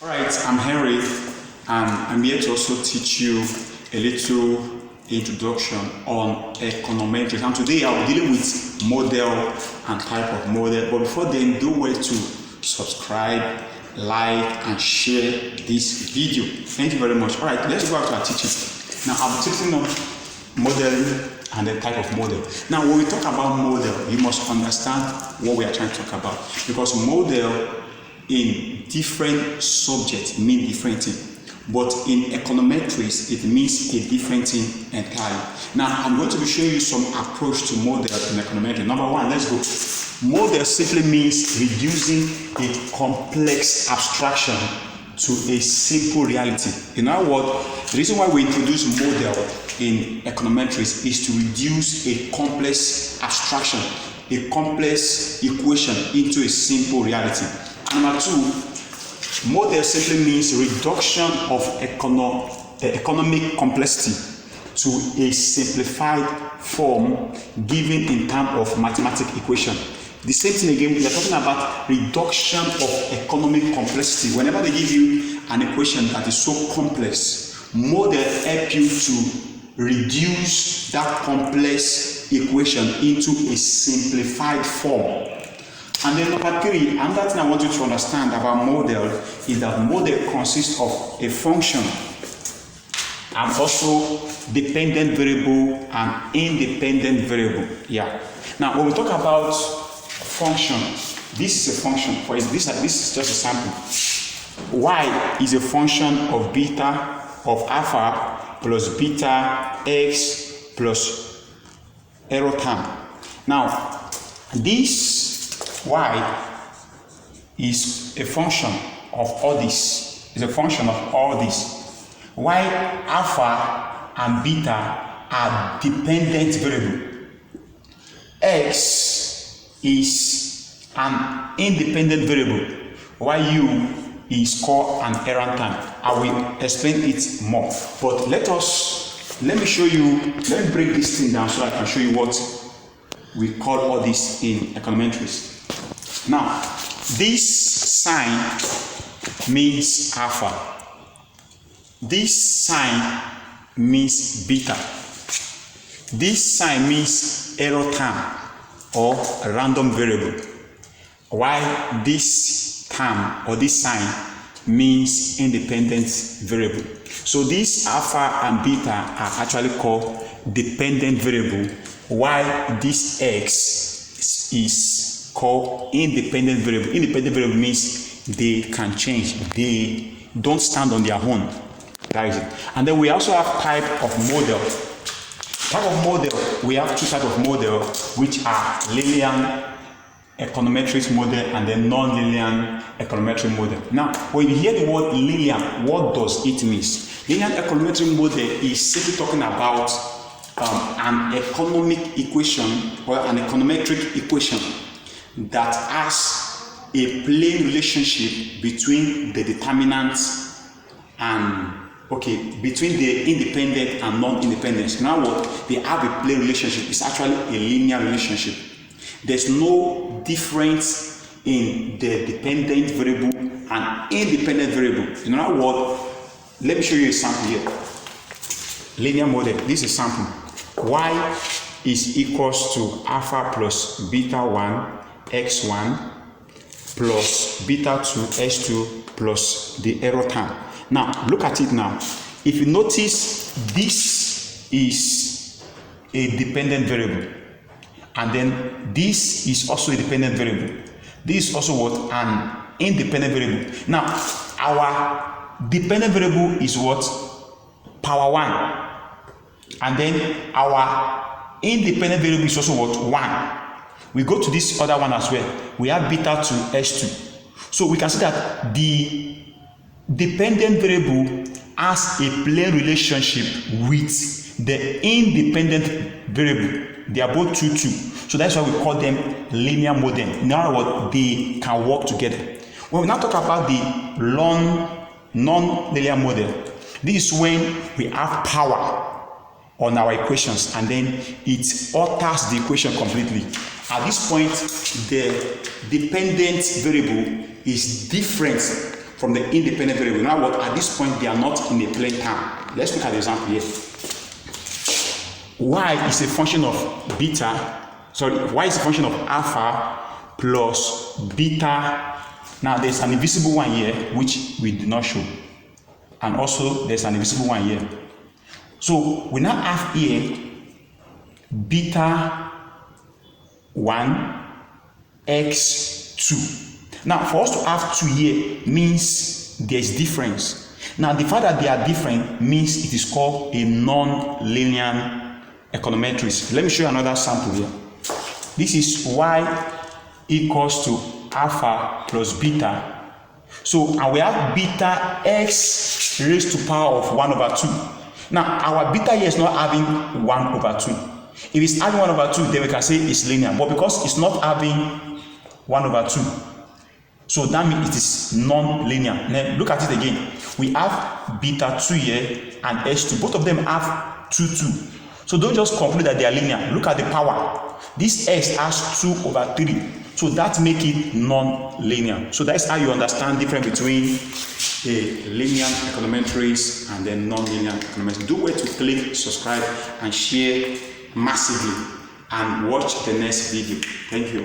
Alright, I'm Henry, and I'm here to also teach you a little introduction on econometrics. And today I'll be dealing with model and type of model. But before then, do well to subscribe, like, and share this video. Thank you very much. Alright, let's go back to our teaching. Now I'll be teaching on modeling and the type of model. Now when we talk about model, you must understand what we are trying to talk about, because model in different subjects mean different things, but in econometrics it means a different thing entirely. Now I'm going to be showing you some approach to model in econometrics. Number one, let's go. Model simply means reducing a complex abstraction to a simple reality. In other words, the reason why we introduce model in econometrics is to reduce a complex abstraction, a complex equation into a simple reality. And number two, model simply means reduction of economic complexity to a simplified form given in terms of mathematical equation. The same thing again, we are talking about reduction of economic complexity. Whenever they give you an equation that is so complex, model help you to reduce that complex equation into a simplified form. And then number three, another thing I want you to understand about model is that model consists of a function and also dependent variable and independent variable. Yeah. Now when we talk about function, this is a function. For this is just a sample. Y is a function of beta of alpha plus beta x plus error term. Now this y is a function of all this. Is a function of all this. Y alpha and beta are dependent variable. X is an independent variable. Yu is called an error term. I will explain it more. But let me show you. Let me break this thing down so I can show you what we call all this in econometrics. Now, this sign means alpha. This sign means beta. This sign means error term or random variable. While this term or this sign means independent variable. So this alpha and beta are actually called dependent variable, while this x is called independent variable. Independent variable means they can change. They don't stand on their own. That is it. And then we also have type of model. Type of model, we have two types of model, which are linear econometric model and then non-linear econometric model. Now, when you hear the word linear, what does it mean? Linear econometric model is simply talking about an economic equation or an econometric equation that has a plain relationship between the determinants and between the independent and non-independent. Now what? They have a plain relationship. It's actually a linear relationship. There's no difference in the dependent variable and independent variable. In other words, let me show you a sample here. Linear model. This is a sample. Y is equals to alpha plus beta 1 x1 plus beta 2 x2 plus the error term. Now look at it now. If you notice, this is a dependent variable, and then this is also a dependent variable. This is also what? An independent variable. Now our dependent variable is what? Power 1, and then our independent variable is also what? 1. We go to this other one as well. We have beta 2 x2. So we can see that the dependent variable has a plain relationship with the independent variable. They are both 2, 2. So that's why we call them linear model. In other words, they can work together. When we now talk about the non-linear model, this is when we have power on our equations and then it alters the equation completely. At this point, the dependent variable is different from the independent variable. Now what, at this point they are not in a plain term. Let's look at the example here. Y is a function of beta, y is a function of alpha plus beta. Now there's an invisible one here which we do not show, and also there's an invisible one here. So we now have here beta 1 x 2. Now for us to have 2 here means there's difference. Now the fact that they are different means it is called a non-linear econometrics. Let me show you another sample here. This is y equals to alpha plus beta. So and we have beta x raised to power of 1 over 2. Now our beta here is not having 1 over 2. If it's having 1 over 2, then we can say it's linear. But because it's not having 1 over 2, so that means it is non-linear. Now look at it again. We have beta 2 here and h2. Both of them have 2, 2. So don't just conclude that they are linear. Look at the power. This x has 2 over 3. So that makes it non-linear. So that's how you understand the difference between a linear econometrics and then non-linear econometrics. Do well to click subscribe and share massively and watch the next video. Thank you.